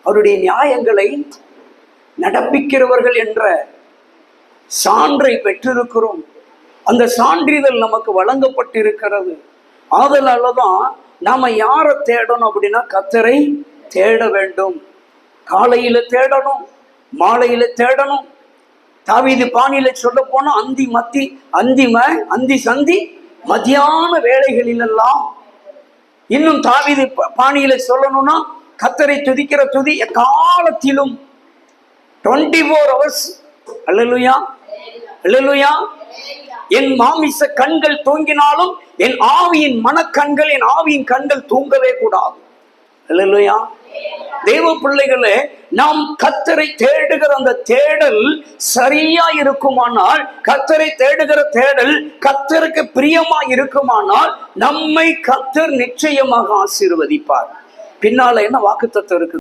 அவருடைய நியாயங்களை நடப்பிக்கிறவர்கள் என்ற சான்றை பெற்றிருக்கிறோம். அந்த சான்றிதழ் நமக்கு வழங்கப்பட்டிருக்கிறது. ஆதலாலதான் நாம யாரை தேடணும் அப்படின்னா கர்த்தரை தேட வேண்டும். காலையில தேடணும், மாலையில தேடணும். தாவீது பாணியில சொல்ல போனா அந்தி சந்தி மத்தியான வேளைகளிலெல்லாம். இன்னும் தாவீது பாணியில சொல்லணும்னா கர்த்தரை துதிக்கிற துதி எக்காலத்திலும் 24 hours. அல்லேலூயா, அல்லேலூயா. என் மாமிச கண்கள் தூங்கினாலும் என் ஆவியின் மனக்கண்கள், என் ஆவியின் கண்கள் தூங்கவே கூடாது. அல்லேலூயா. தேவ பிள்ளைகளே, நாம் கர்த்தரை தேடுகிற அந்த தேடல் சரியா இருக்குமானால், கர்த்தரை தேடுகிற தேடல் கர்த்தருக்கு பிரியமா இருக்குமானால், நம்மை கர்த்தர் நிச்சயமாக ஆசீர்வதிப்பார். பின்னால என்ன வாக்குத்தத்தம் இருக்கு?